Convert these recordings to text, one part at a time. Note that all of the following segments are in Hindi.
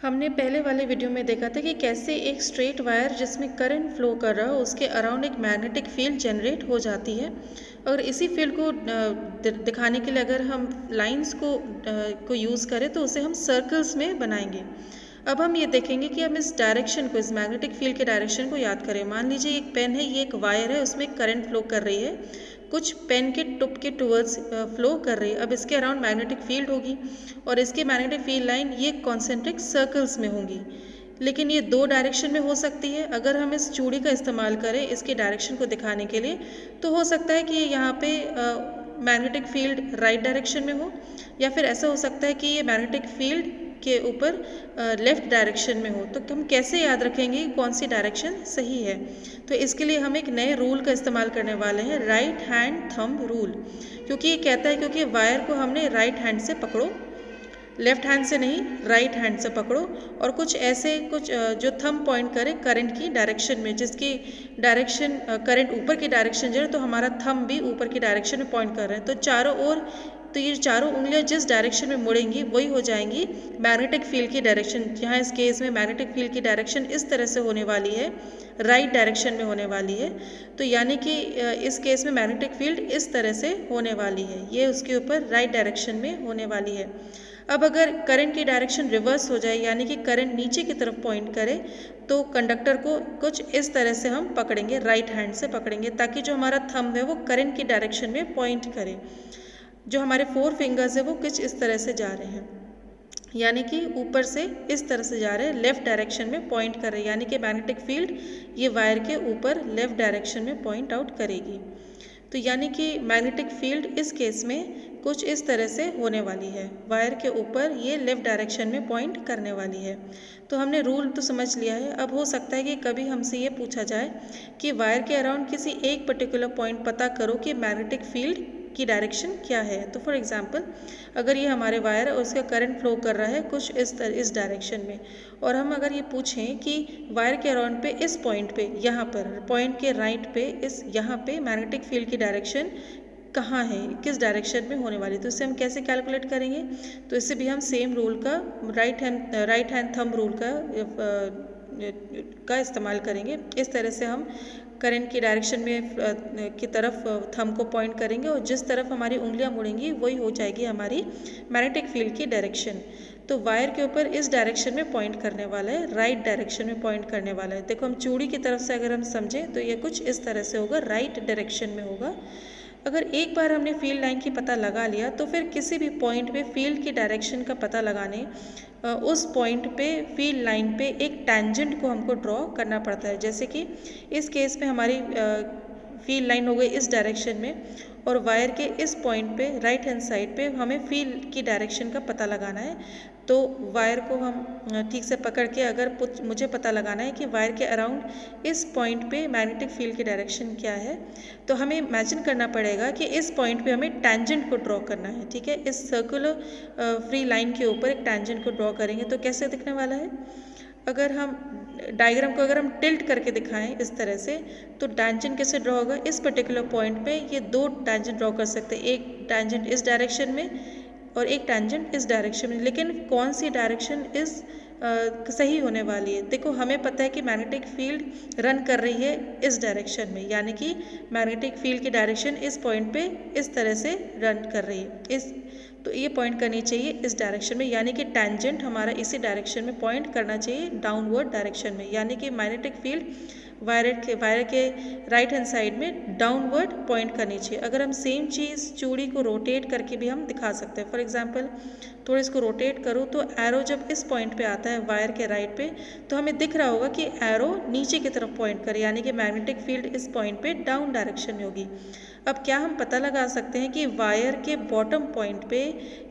हमने पहले वाले वीडियो में देखा था कि कैसे एक स्ट्रेट वायर जिसमें करंट फ्लो कर रहा हो उसके अराउंड एक मैग्नेटिक फील्ड जनरेट हो जाती है। और इसी फील्ड को दिखाने के लिए अगर हम लाइंस को यूज़ करें तो उसे हम सर्कल्स में बनाएंगे। अब हम ये देखेंगे कि हम इस डायरेक्शन को, इस मैग्नेटिक फील्ड के डायरेक्शन को याद करें। मान लीजिए एक पेन है, ये एक वायर है, उसमें करंट फ्लो कर रही है, कुछ पेन के टिप के टुवर्ड्स फ्लो कर रही है। अब इसके अराउंड मैग्नेटिक फील्ड होगी और इसके मैग्नेटिक फील्ड लाइन ये कॉन्सेंट्रिक सर्कल्स में होंगी। लेकिन ये दो डायरेक्शन में हो सकती है। अगर हम इस चूड़ी का इस्तेमाल करें इसके डायरेक्शन को दिखाने के लिए तो हो सकता है कि यहाँ पे मैग्नेटिक फील्ड राइट डायरेक्शन में हो, या फिर ऐसा हो सकता है कि ये मैग्नेटिक फील्ड के ऊपर लेफ़्ट डायरेक्शन में हो। तो हम कैसे याद रखेंगे कौन सी डायरेक्शन सही है? तो इसके लिए हम एक नए रूल का इस्तेमाल करने वाले हैं, राइट हैंड थंब रूल। क्योंकि ये कहता है क्योंकि वायर को हमने राइट हैंड से पकड़ो, लेफ्ट हैंड से नहीं, राइट हैंड से पकड़ो, और कुछ ऐसे जो थंब पॉइंट करे करंट की डायरेक्शन में, जिसकी डायरेक्शन करंट ऊपर की डायरेक्शन जो है तो हमारा थंब भी ऊपर की डायरेक्शन में पॉइंट कर रहे हैं। तो चारों ओर, तो ये चारों उंगलियां जिस डायरेक्शन में मुड़ेंगी वही हो जाएंगी मैग्नेटिक फील्ड की डायरेक्शन। यहाँ इस केस में मैग्नेटिक फील्ड की डायरेक्शन इस तरह से होने वाली है, राइट डायरेक्शन में होने वाली है। तो यानी कि इस केस में मैग्नेटिक फील्ड इस तरह से होने वाली है, ये उसके ऊपर राइट डायरेक्शन में होने वाली है। अब अगर करंट की डायरेक्शन रिवर्स हो जाए, यानी कि करंट नीचे की तरफ पॉइंट करे, तो कंडक्टर को कुछ इस तरह से हम पकड़ेंगे, राइट हैंड से पकड़ेंगे, ताकि जो हमारा थंब है वो करंट की डायरेक्शन में पॉइंट करे। जो हमारे 4 फिंगर्स है वो कुछ इस तरह से जा रहे हैं, यानी कि ऊपर से इस तरह से जा रहे हैं, लेफ्ट डायरेक्शन में पॉइंट कर रहे हैं। यानी कि मैग्नेटिक फील्ड ये वायर के ऊपर लेफ्ट डायरेक्शन में पॉइंट आउट करेगी। तो यानी कि मैग्नेटिक फील्ड इस केस में कुछ इस तरह से होने वाली है, वायर के ऊपर ये लेफ्ट डायरेक्शन में पॉइंट करने वाली है। तो हमने रूल तो समझ लिया है। अब हो सकता है कि कभी हमसे ये पूछा जाए कि वायर के अराउंड किसी एक पर्टिकुलर पॉइंट पता करो कि मैग्नेटिक फील्ड की डायरेक्शन क्या है। तो फॉर एग्जांपल, अगर ये हमारे वायर है और उसका करंट फ्लो कर रहा है कुछ इस डायरेक्शन में, और हम अगर ये पूछें कि वायर के अराउंड पे इस पॉइंट पे, यहाँ पर पॉइंट के राइट पे, इस यहाँ पे मैग्नेटिक फील्ड की डायरेक्शन कहाँ है, किस डायरेक्शन में होने वाली, तो इससे हम कैसे कैलकुलेट करेंगे? तो इससे भी हम सेम रूल का, राइट हैंड थंब रूल का इस्तेमाल करेंगे। इस तरह से हम करंट की डायरेक्शन में की तरफ थंब को पॉइंट करेंगे और जिस तरफ हमारी उंगलियां मुड़ेंगी वही हो जाएगी हमारी मैग्नेटिक फील्ड की डायरेक्शन। तो वायर के ऊपर इस डायरेक्शन में पॉइंट करने वाला है, राइट डायरेक्शन में पॉइंट करने वाला है। देखो, हम चूड़ी की तरफ से अगर हम समझें तो ये कुछ इस तरह से होगा, राइट डायरेक्शन में होगा। अगर एक बार हमने फील्ड लाइन की पता लगा लिया तो फिर किसी भी पॉइंट पे फील्ड की डायरेक्शन का पता लगाने उस पॉइंट पे फील्ड लाइन पे एक टैंजेंट को हमको ड्रॉ करना पड़ता है। जैसे कि इस केस में हमारी फील्ड लाइन हो गई इस डायरेक्शन में, और वायर के इस पॉइंट पे राइट हैंड साइड पे हमें फील्ड की डायरेक्शन का पता लगाना है। तो वायर को हम ठीक से पकड़ के, अगर मुझे पता लगाना है कि वायर के अराउंड इस पॉइंट पे मैग्नेटिक फील्ड की डायरेक्शन क्या है, तो हमें इमेजिन करना पड़ेगा कि इस पॉइंट पे हमें टैंजेंट को ड्रॉ करना है। ठीक है, इस सर्कुलर फ्री लाइन के ऊपर एक टैंजेंट को ड्रॉ करेंगे तो कैसे दिखने वाला है? अगर हम डायग्राम को अगर हम टिल्ट करके दिखाएं इस तरह से, तो टैंजेंट कैसे ड्रॉ होगा? इस पर्टिकुलर पॉइंट पे ये दो टैंजेंट ड्रॉ कर सकते हैं, एक टैंजेंट इस डायरेक्शन में और एक टैंजेंट इस डायरेक्शन में। लेकिन कौन सी डायरेक्शन सही होने वाली है? देखो, हमें पता है कि मैग्नेटिक फील्ड रन कर रही है इस डायरेक्शन में, यानी कि मैग्नेटिक फील्ड की डायरेक्शन इस पॉइंट पे इस तरह से रन कर रही है, तो ये पॉइंट करनी चाहिए इस डायरेक्शन में, यानी कि टैंजेंट हमारा इसी डायरेक्शन में पॉइंट करना चाहिए, डाउनवर्ड डायरेक्शन में। यानी कि मैग्नेटिक फील्ड वायर के राइट हैंड साइड में डाउनवर्ड पॉइंट करनी चाहिए। अगर हम सेम चीज़ चूड़ी को रोटेट करके भी हम दिखा सकते हैं। फॉर एग्जांपल, थोड़ा इसको रोटेट करो तो एरो जब इस पॉइंट पे आता है वायर के राइट पे, तो हमें दिख रहा होगा कि एरो नीचे की तरफ पॉइंट करे, यानी कि मैग्नेटिक फील्ड इस पॉइंट पे डाउन डायरेक्शन में होगी। अब क्या हम पता लगा सकते हैं कि वायर के बॉटम पॉइंट पे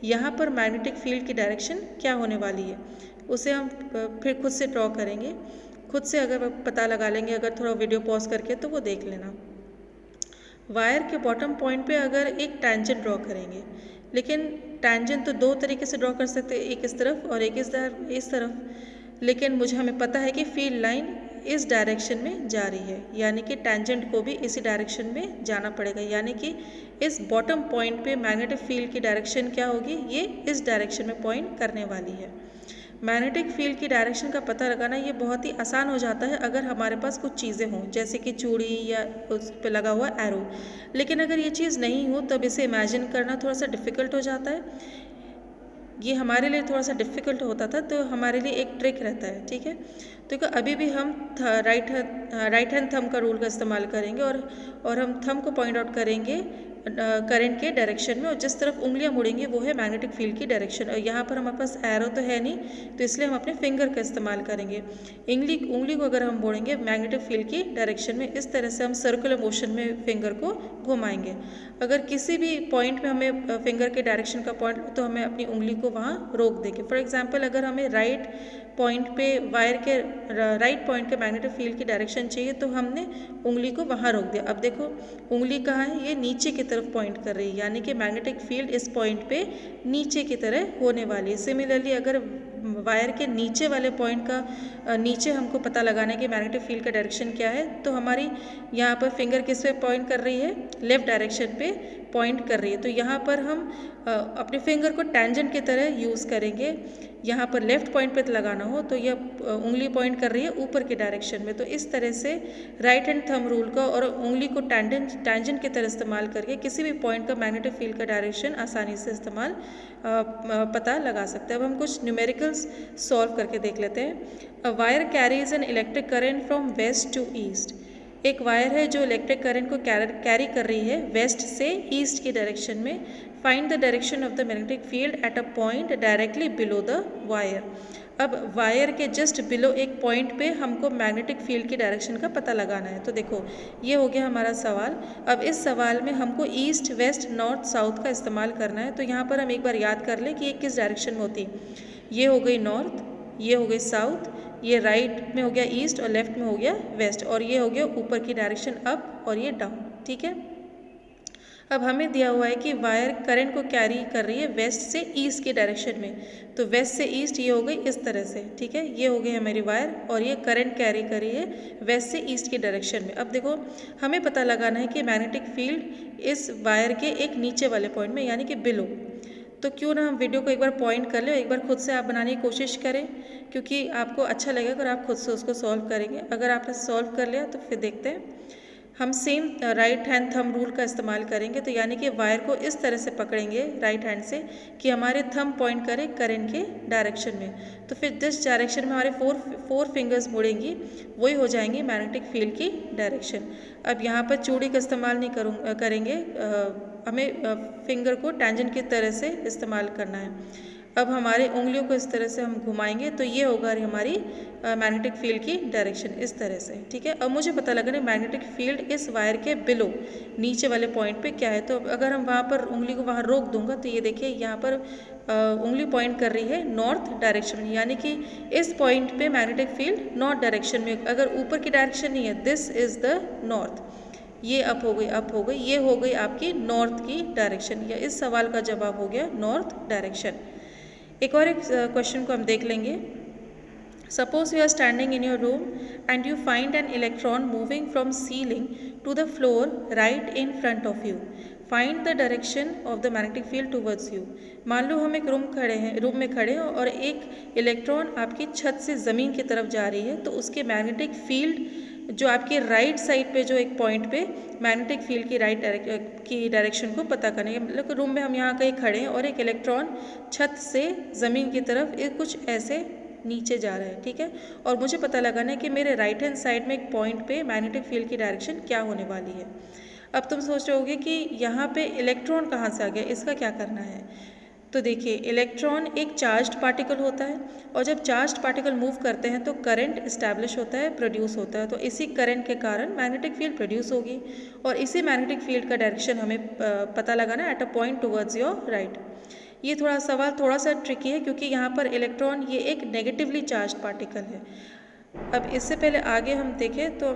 यहाँ पर मैग्नेटिक फील्ड की डायरेक्शन क्या होने वाली है? उसे हम फिर खुद से ड्रॉ करेंगे, खुद से अगर पता लगा लेंगे, अगर थोड़ा वीडियो पॉज करके तो वो देख लेना। वायर के बॉटम पॉइंट पे अगर एक टैंजेंट ड्रॉ करेंगे, लेकिन टैंजेंट तो दो तरीके से ड्रॉ कर सकते हैं, एक इस तरफ और एक इस तरफ। लेकिन हमें पता है कि फील्ड लाइन इस डायरेक्शन में जा रही है, यानी कि टैंजेंट को भी इसी डायरेक्शन में जाना पड़ेगा, यानी कि इस बॉटम पॉइंट पे मैग्नेटिक फील्ड की डायरेक्शन क्या होगी? ये इस डायरेक्शन में पॉइंट करने वाली है। मैग्नेटिक फील्ड की डायरेक्शन का पता लगाना ये बहुत ही आसान हो जाता है अगर हमारे पास कुछ चीज़ें हों, जैसे कि चूड़ी या उस पे लगा हुआ एरो। लेकिन अगर ये चीज़ नहीं हो तब इसे इमेजिन करना थोड़ा सा डिफ़िकल्ट हो जाता है। ये हमारे लिए थोड़ा सा डिफ़िकल्ट होता था, तो हमारे लिए एक ट्रिक रहता है, ठीक है। तो अभी भी हम राइट हैंड थंब का रूल का इस्तेमाल करेंगे और हम थंब को पॉइंट आउट करेंगे करंट के डायरेक्शन में, और जिस तरफ उंगलियां मुड़ेंगी वो है मैग्नेटिक फील्ड की डायरेक्शन। और यहाँ पर हमारे पास एरो तो है नहीं, तो इसलिए हम अपने फिंगर का इस्तेमाल करेंगे। उंगली को अगर हम मोड़ेंगे मैग्नेटिक फील्ड की डायरेक्शन में, इस तरह से हम सर्कुलर मोशन में फिंगर को घुमाएंगे। अगर किसी भी पॉइंट में हमें फिंगर के डायरेक्शन का पॉइंट, तो हमें अपनी उंगली को वहाँ रोक देंगे। फॉर एग्जाम्पल, अगर हमें राइट पॉइंट पे राइट पॉइंट के मैग्नेटिक फील्ड की डायरेक्शन चाहिए, तो हमने उंगली को वहाँ रोक दिया। अब देखो उंगली कहाँ है, ये नीचे की तरफ पॉइंट कर रही है, यानी कि मैग्नेटिक फील्ड इस पॉइंट पे नीचे की तरह होने वाली है। सिमिलरली अगर वायर के नीचे वाले पॉइंट का नीचे हमको पता लगाना है कि मैग्नेटिक फील्ड का डायरेक्शन क्या है, तो हमारी यहाँ पर फिंगर किस पे पॉइंट कर रही है, लेफ्ट डायरेक्शन पे पॉइंट कर रही है। तो यहाँ पर हम अपने फिंगर को टेंजेंट की तरह यूज़ करेंगे। यहाँ पर लेफ्ट पॉइंट पे लगाना हो तो यह उंगली पॉइंट कर रही है ऊपर के डायरेक्शन में। तो इस तरह से राइट हैंड थंब रूल का और उंगली को टेंजेंट की तरह इस्तेमाल करके किसी भी पॉइंट का मैग्नेटिक फील्ड का डायरेक्शन आसानी से पता लगा सकते हैं। अब हम कुछ न्यूमेरिकल्स सॉल्व करके देख लेते हैं। A wire carries an electric current from west to east. एक वायर है जो इलेक्ट्रिक करंट को कैरी कर रही है वेस्ट से ईस्ट की डायरेक्शन में। Find the direction of the magnetic field at a point directly below the wire. अब वायर के जस्ट बिलो एक पॉइंट पे हमको मैग्नेटिक फील्ड की डायरेक्शन का पता लगाना है। तो देखो ये हो गया हमारा सवाल। अब इस सवाल में हमको ईस्ट, वेस्ट, नॉर्थ, साउथ का इस्तेमाल करना है। तो यहाँ पर हम एक बार याद कर लें कि ये किस डायरेक्शन में होती है। ये हो गई नॉर्थ, ये हो गई साउथ, ये राइट में हो गया ईस्ट और लेफ्ट में हो गया वेस्ट, और ये हो गया ऊपर की डायरेक्शन अप और ये डाउन, ठीक है। अब हमें दिया हुआ है कि वायर करंट को कैरी कर रही है वेस्ट से ईस्ट की डायरेक्शन में। तो वेस्ट से ईस्ट ये हो गई इस तरह से, ठीक है। ये हो गई हमारी वायर और ये करंट कैरी कर रही है वेस्ट से ईस्ट की डायरेक्शन में। अब देखो हमें पता लगाना है कि मैग्नेटिक फील्ड इस वायर के एक नीचे वाले पॉइंट में, यानी कि बिलो। तो क्यों ना हम वीडियो को एक बार पॉइंट कर लें, एक बार खुद से आप बनाने की कोशिश करें, क्योंकि आपको अच्छा लगेगा अगर आप खुद से उसको सॉल्व करेंगे। अगर आपने सॉल्व कर लिया तो फिर देखते हैं। हम same right hand thumb rule का इस्तेमाल करेंगे। तो यानी कि वायर को इस तरह से पकड़ेंगे राइट हैंड से कि हमारे थंब पॉइंट करे करंट के डायरेक्शन में। तो फिर जिस डायरेक्शन में हमारे फोर फिंगर्स मुड़ेंगी वही हो जाएंगी मैग्नेटिक फील्ड की डायरेक्शन। अब यहाँ पर चूड़ी का इस्तेमाल नहीं करेंगे, हमें फिंगर को टेंजेंट की तरह से इस्तेमाल करना है। अब हमारे उंगलियों को इस तरह से हम घुमाएंगे तो ये होगा हमारी मैग्नेटिक फील्ड की डायरेक्शन इस तरह से, ठीक है। अब मुझे पता लगा मैग्नेटिक फील्ड इस वायर के बिलो नीचे वाले पॉइंट पे क्या है। तो अगर हम वहाँ पर उंगली को वहाँ रोक दूंगा तो ये देखिए यहाँ पर उंगली पॉइंट कर रही है नॉर्थ डायरेक्शन में, यानी कि इस पॉइंट पे मैग्नेटिक फील्ड नॉर्थ डायरेक्शन में। अगर ऊपर की डायरेक्शन नहीं है, दिस इज़ द नॉर्थ, ये अप हो गई, ये हो गई आपकी नॉर्थ की डायरेक्शन। या इस सवाल का जवाब हो गया नॉर्थ डायरेक्शन। एक क्वेश्चन को हम देख लेंगे। Suppose you are standing in your room and you find an electron moving from ceiling to the floor right in front of you. Find the direction of the magnetic field towards you. मान लो हम एक रूम में खड़े हैं और एक इलेक्ट्रॉन आपकी छत से ज़मीन की तरफ जा रही है। तो उसके मैग्नेटिक फील्ड जो आपके राइट साइड पे जो एक पॉइंट पे मैग्नेटिक फील्ड की डायरेक्शन को पता करने, मतलब रूम में हम यहाँ कहीं खड़े हैं और एक इलेक्ट्रॉन छत से ज़मीन की तरफ कुछ ऐसे नीचे जा रहा है, ठीक है। और मुझे पता लगाना है कि मेरे राइट हैंड साइड में एक पॉइंट पे मैग्नेटिक फील्ड की डायरेक्शन क्या होने वाली है। अब तुम सोच रहे होगे कि यहाँ पे इलेक्ट्रॉन कहाँ से आ गया, इसका क्या करना है। तो देखिए इलेक्ट्रॉन एक चार्ज्ड पार्टिकल होता है और जब चार्ज्ड पार्टिकल मूव करते हैं तो करंट इस्टेब्लिश होता है, प्रोड्यूस होता है। तो इसी करंट के कारण मैग्नेटिक फील्ड प्रोड्यूस होगी और इसी मैग्नेटिक फील्ड का डायरेक्शन हमें पता लगाना है at a point towards your right. ये सवाल थोड़ा सा ट्रिकी है क्योंकि यहाँ पर इलेक्ट्रॉन ये एक नेगेटिवली चार्ज्ड पार्टिकल है। अब इससे पहले आगे हम देखें तो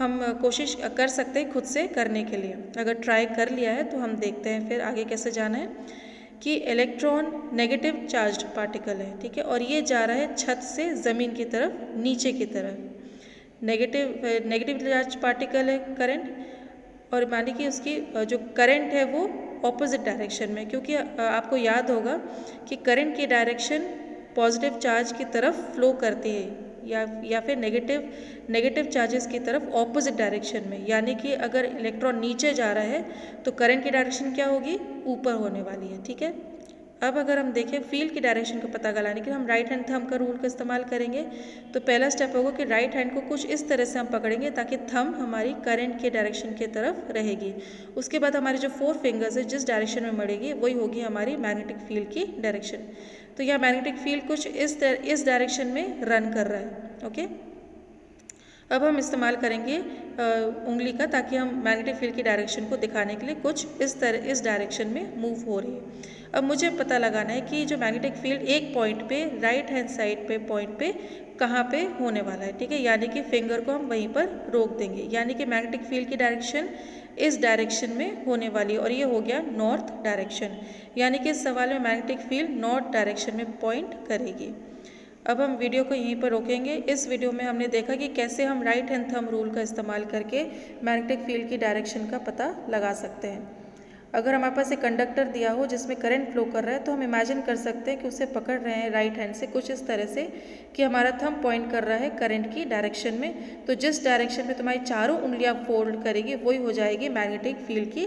हम कोशिश कर सकते हैं खुद से करने के लिए। अगर ट्राई कर लिया है तो हम देखते हैं फिर आगे कैसे जाना है। कि इलेक्ट्रॉन नेगेटिव चार्ज्ड पार्टिकल है, ठीक है, और ये जा रहा है छत से ज़मीन की तरफ, नीचे की तरफ। नेगेटिव चार्ज पार्टिकल है करंट, और मानिए कि उसकी जो करंट है वो ऑपोजिट डायरेक्शन में, क्योंकि आपको याद होगा कि करंट की डायरेक्शन पॉजिटिव चार्ज की तरफ फ्लो करती है या फिर नेगेटिव चार्जेस की तरफ ऑपोजिट डायरेक्शन में। यानी कि अगर इलेक्ट्रॉन नीचे जा रहा है तो करंट की डायरेक्शन क्या होगी, ऊपर होने वाली है। ठीक है, अब अगर हम देखें फील्ड की डायरेक्शन का पता लगाने के लिए हम राइट हैंड थंब का रूल का इस्तेमाल करेंगे। तो पहला स्टेप होगा कि राइट हैंड को कुछ इस तरह से हम पकड़ेंगे ताकि थंब हमारी करंट के डायरेक्शन की तरफ रहेगी। उसके बाद हमारी जो 4 फिंगर्स है जिस डायरेक्शन में बढ़ेगी वही होगी हमारी मैग्नेटिक फील्ड की डायरेक्शन। तो यह मैग्नेटिक फील्ड कुछ इस डायरेक्शन में रन कर रहा है। ओके, अब हम इस्तेमाल करेंगे उंगली का ताकि हम मैग्नेटिक फील्ड की डायरेक्शन को दिखाने के लिए कुछ इस डायरेक्शन में मूव हो रही है। अब मुझे पता लगाना है कि जो मैग्नेटिक फील्ड एक पॉइंट पे राइट हैंड साइड पे पॉइंट पे कहाँ पे होने वाला है। ठीक है, यानी कि फिंगर को हम वहीं पर रोक देंगे, यानी कि मैग्नेटिक फील्ड की डायरेक्शन इस डायरेक्शन में होने वाली है और ये हो गया नॉर्थ डायरेक्शन। यानी कि इस सवाल में मैग्नेटिक फील्ड नॉर्थ डायरेक्शन में पॉइंट करेगी। अब हम वीडियो को यहीं पर रोकेंगे। इस वीडियो में हमने देखा कि कैसे हम राइट हैंड थंब रूल का इस्तेमाल करके मैग्नेटिक फील्ड की डायरेक्शन का पता लगा सकते हैं। अगर हमारे पास एक कंडक्टर दिया हो जिसमें करंट फ्लो कर रहा है तो हम इमेजिन कर सकते हैं कि उसे पकड़ रहे हैं राइट हैंड से कुछ इस तरह से कि हमारा थंब पॉइंट कर रहा है करंट की डायरेक्शन में। तो जिस डायरेक्शन में तुम्हारी चारों उंगलियां फोल्ड करेगी वही हो जाएगी मैग्नेटिक फील्ड की